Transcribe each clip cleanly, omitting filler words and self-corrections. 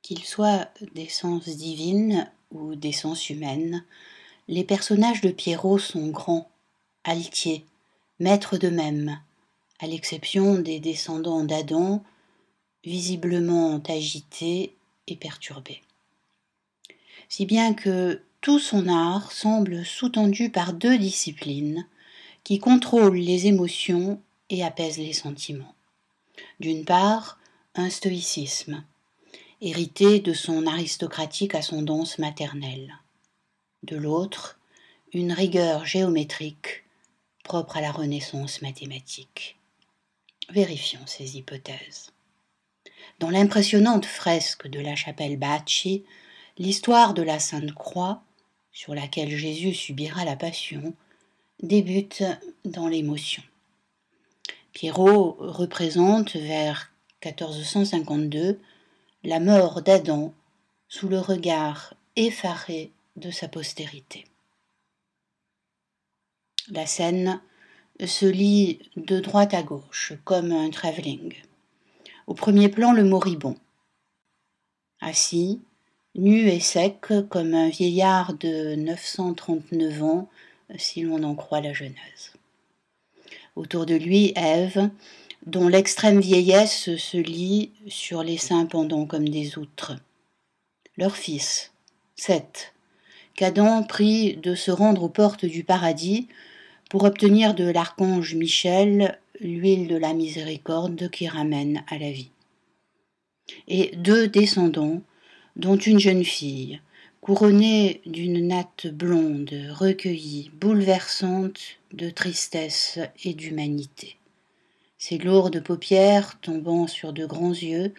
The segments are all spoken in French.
Qu'ils soient d'essence divine ou d'essence humaine, les personnages de Pierrot sont grands, altiers, maîtres d'eux-mêmes, à l'exception des descendants d'Adam, visiblement agités et perturbés. Si bien que tout son art semble sous-tendu par deux disciplines qui contrôlent les émotions et apaisent les sentiments. D'une part, un stoïcisme, hérité de son aristocratique ascendance maternelle. De l'autre, une rigueur géométrique propre à la Renaissance mathématique. Vérifions ces hypothèses. Dans l'impressionnante fresque de la chapelle Bacci, l'histoire de la Sainte Croix, sur laquelle Jésus subira la Passion, débute dans l'émotion. Pierrot représente vers 1452 la mort d'Adam sous le regard effaré de sa postérité. La scène se lit de droite à gauche, comme un travelling. Au premier plan, le moribond, assis, nu et sec, comme un vieillard de 939 ans, si l'on en croit la Genèse. Autour de lui, Ève, dont l'extrême vieillesse se lit sur les seins pendants comme des outres. Leur fils, Seth, qu'Adam prie de se rendre aux portes du paradis pour obtenir de l'archange Michel l'huile de la miséricorde qui ramène à la vie. Et deux descendants, dont une jeune fille, couronnée d'une natte blonde, recueillie, bouleversante de tristesse et d'humanité. Ses lourdes paupières tombant sur de grands yeux,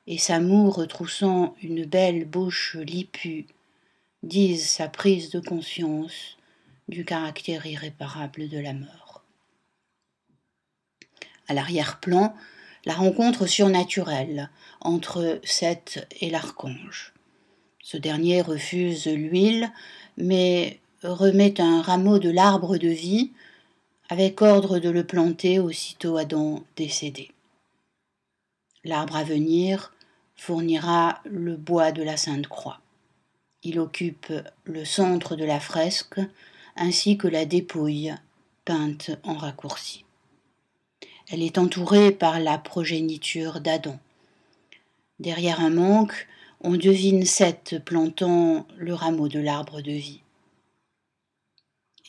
et sa moue retroussant une belle bouche lipue, disent sa prise de conscience du caractère irréparable de la mort. À l'arrière-plan, la rencontre surnaturelle entre Seth et l'archange. Ce dernier refuse l'huile, mais remet un rameau de l'arbre de vie, avec ordre de le planter aussitôt Adam décédé. L'arbre à venir fournira le bois de la Sainte Croix. Il occupe le centre de la fresque, ainsi que la dépouille, peinte en raccourci. Elle est entourée par la progéniture d'Adam. Derrière un manque, on devine Seth plantant le rameau de l'arbre de vie.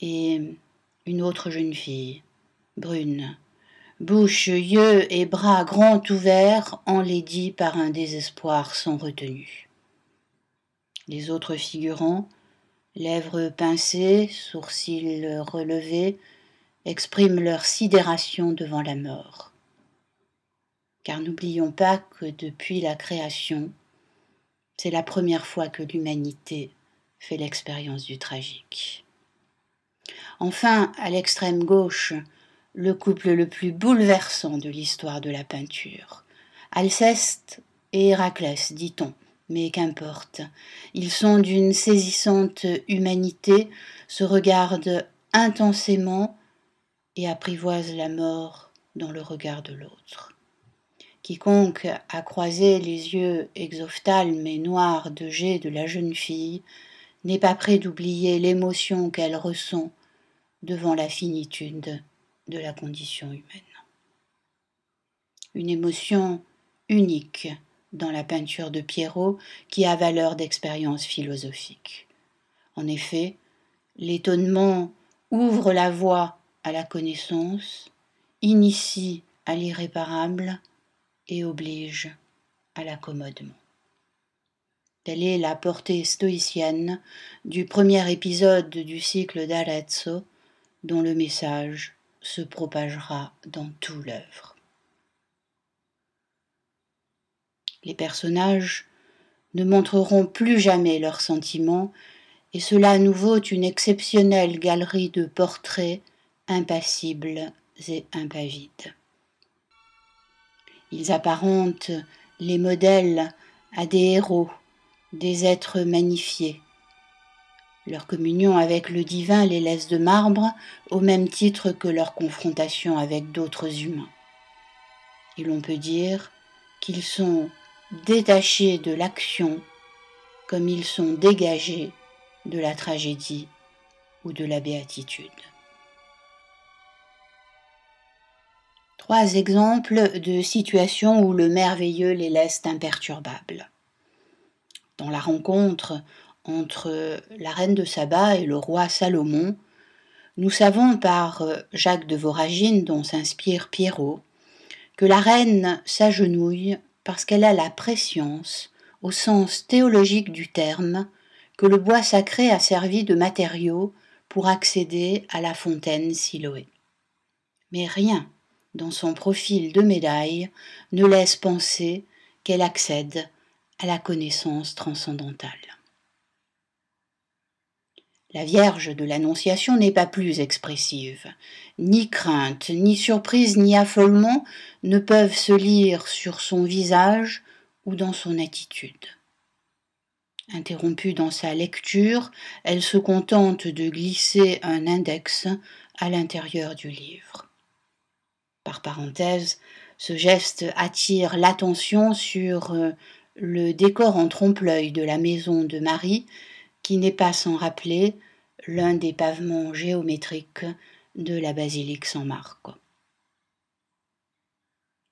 Et une autre jeune fille, brune, bouche, yeux et bras grands ouverts, enlaidis par un désespoir sans retenue. Les autres figurants, lèvres pincées, sourcils relevés, expriment leur sidération devant la mort. Car n'oublions pas que depuis la création, c'est la première fois que l'humanité fait l'expérience du tragique. Enfin, à l'extrême gauche, le couple le plus bouleversant de l'histoire de la peinture. Alceste et Héraclès, dit-on, mais qu'importe. Ils sont d'une saisissante humanité, se regardent intensément et apprivoisent la mort dans le regard de l'autre. Quiconque a croisé les yeux exophthalmes et noirs de jet de la jeune fille n'est pas prêt d'oublier l'émotion qu'elle ressent devant la finitude de la condition humaine. Une émotion unique dans la peinture de Pierrot qui a valeur d'expérience philosophique. En effet, l'étonnement ouvre la voie à la connaissance, initie à l'irréparable et oblige à l'accommodement. Telle est la portée stoïcienne du premier épisode du cycle d'Arezzo, dont le message se propagera dans toute l'œuvre. Les personnages ne montreront plus jamais leurs sentiments, et cela nous vaut une exceptionnelle galerie de portraits impassibles et impavides. Ils apparentent les modèles à des héros, des êtres magnifiés. Leur communion avec le divin les laisse de marbre, au même titre que leur confrontation avec d'autres humains. Et l'on peut dire qu'ils sont détachés de l'action comme ils sont dégagés de la tragédie ou de la béatitude. 3 exemples de situations où le merveilleux les laisse imperturbables. Dans la rencontre entre la reine de Saba et le roi Salomon, nous savons par Jacques de Voragine, dont s'inspire Pierrot, que la reine s'agenouille parce qu'elle a la prescience, au sens théologique du terme, que le bois sacré a servi de matériau pour accéder à la fontaine Siloé. Mais rien dans son profil de médaille ne laisse penser qu'elle accède à la connaissance transcendantale. La Vierge de l'Annonciation n'est pas plus expressive. Ni crainte, ni surprise, ni affolement ne peuvent se lire sur son visage ou dans son attitude. Interrompue dans sa lecture, elle se contente de glisser un index à l'intérieur du livre. Par parenthèse, ce geste attire l'attention sur le décor en trompe-l'œil de la maison de Marie, qui n'est pas sans rappeler l'un des pavements géométriques de la basilique Saint-Marc.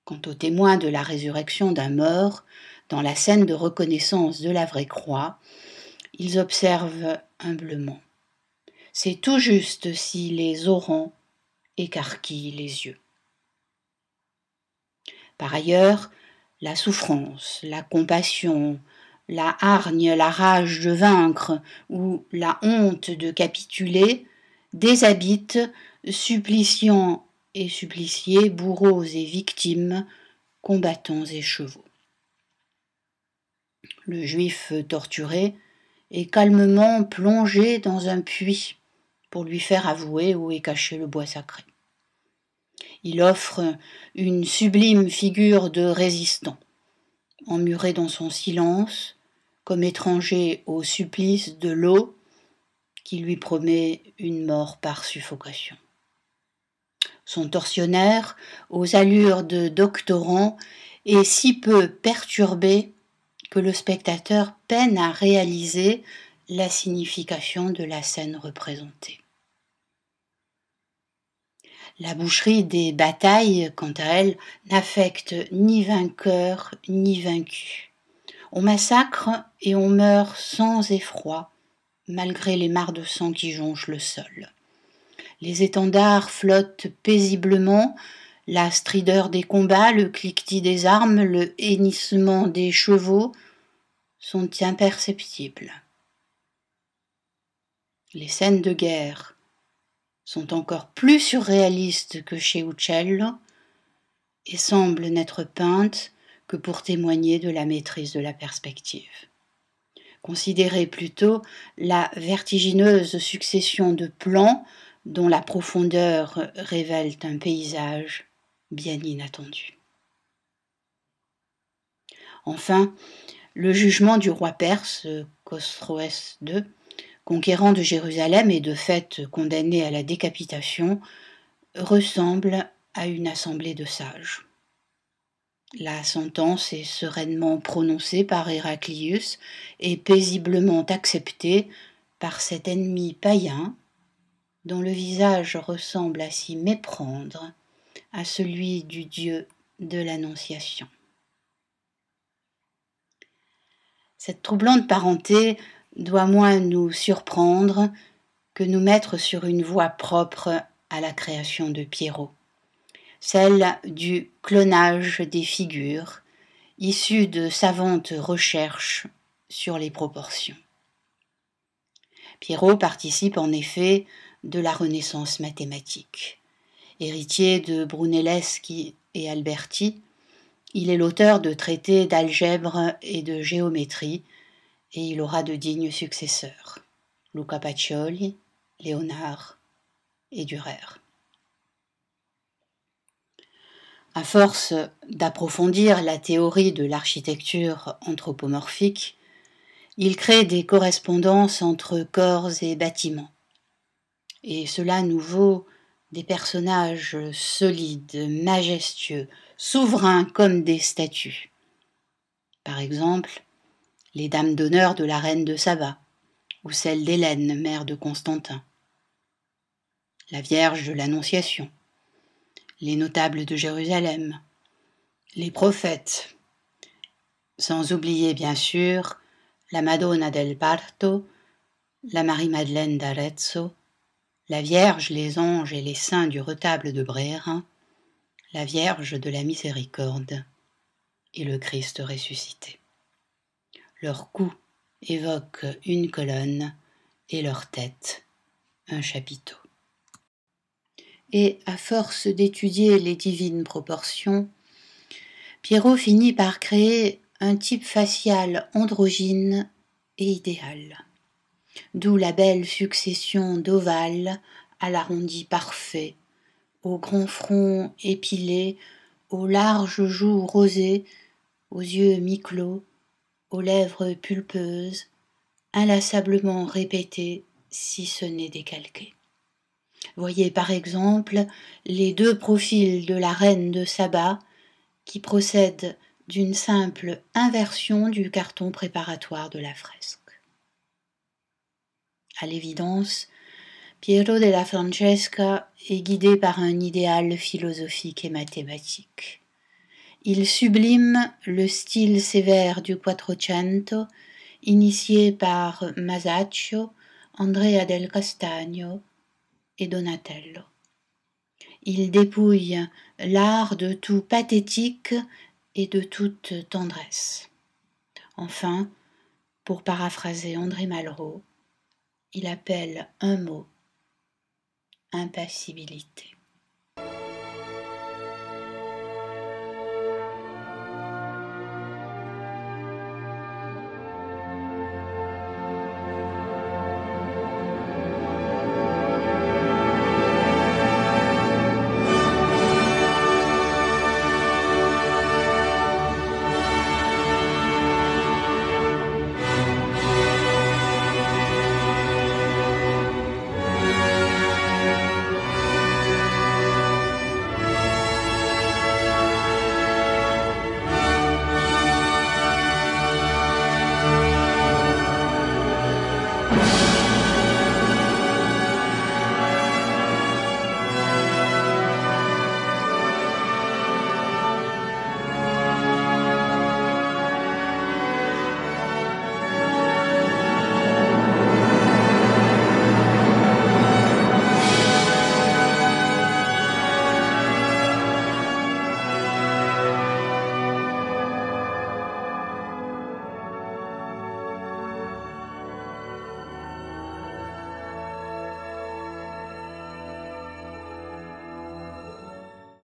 Quant aux témoins de la résurrection d'un mort, dans la scène de reconnaissance de la vraie croix, ils observent humblement. C'est tout juste si les orants écarquillent les yeux. Par ailleurs, la souffrance, la compassion, la hargne, la rage de vaincre ou la honte de capituler déshabitent suppliciants et suppliciés, bourreaux et victimes, combattants et chevaux. Le juif torturé est calmement plongé dans un puits pour lui faire avouer où est caché le bois sacré. Il offre une sublime figure de résistant, emmuré dans son silence, comme étranger au supplice de l'eau qui lui promet une mort par suffocation. Son tortionnaire, aux allures de doctorant, est si peu perturbé que le spectateur peine à réaliser la signification de la scène représentée. La boucherie des batailles, quant à elle, n'affecte ni vainqueur ni vaincu. On massacre et on meurt sans effroi, malgré les mares de sang qui jonchent le sol. Les étendards flottent paisiblement, la strideur des combats, le cliquetis des armes, le hennissement des chevaux sont imperceptibles. Les scènes de guerre sont encore plus surréalistes que chez Uccello et semblent n'être peintes que pour témoigner de la maîtrise de la perspective. Considérez plutôt la vertigineuse succession de plans dont la profondeur révèle un paysage bien inattendu. Enfin, le jugement du roi perse, Khosroès II, conquérant de Jérusalem et de fait condamné à la décapitation, ressemble à une assemblée de sages. La sentence est sereinement prononcée par Héraclius et paisiblement acceptée par cet ennemi païen dont le visage ressemble à s'y méprendre à celui du Dieu de l'Annonciation. Cette troublante parenté doit moins nous surprendre que nous mettre sur une voie propre à la création de Pierrot, celle du clonage des figures, issue de savantes recherches sur les proportions. Pierrot participe en effet de la Renaissance mathématique. Héritier de Brunelleschi et Alberti, il est l'auteur de traités d'algèbre et de géométrie, et il aura de dignes successeurs, Luca Pacioli, Léonard et Dürer. À force d'approfondir la théorie de l'architecture anthropomorphique, il crée des correspondances entre corps et bâtiments. Et cela nous vaut des personnages solides, majestueux, souverains comme des statues. Par par exemple les dames d'honneur de la reine de Saba, ou celle d'Hélène, mère de Constantin, la Vierge de l'Annonciation, les notables de Jérusalem, les prophètes, sans oublier bien sûr la Madonna del Parto, la Marie-Madeleine d'Arezzo, la Vierge, les anges et les saints du retable de Brera, la Vierge de la Miséricorde et le Christ ressuscité. Leur cou évoque une colonne et leur tête un chapiteau. Et à force d'étudier les divines proportions, Piero finit par créer un type facial androgyne et idéal, d'où la belle succession d'ovales à l'arrondi parfait, au grand front épilé, aux larges joues rosées, aux yeux mi-clos, aux lèvres pulpeuses, inlassablement répétées si ce n'est décalquées. Voyez par exemple les deux profils de la reine de Saba qui procèdent d'une simple inversion du carton préparatoire de la fresque. À l'évidence, Piero della Francesca est guidé par un idéal philosophique et mathématique. Il sublime le style sévère du Quattrocento, initié par Masaccio, Andrea del Castagno et Donatello. Il dépouille l'art de tout pathétique et de toute tendresse. Enfin, pour paraphraser André Malraux, il appelle un mot: impassibilité.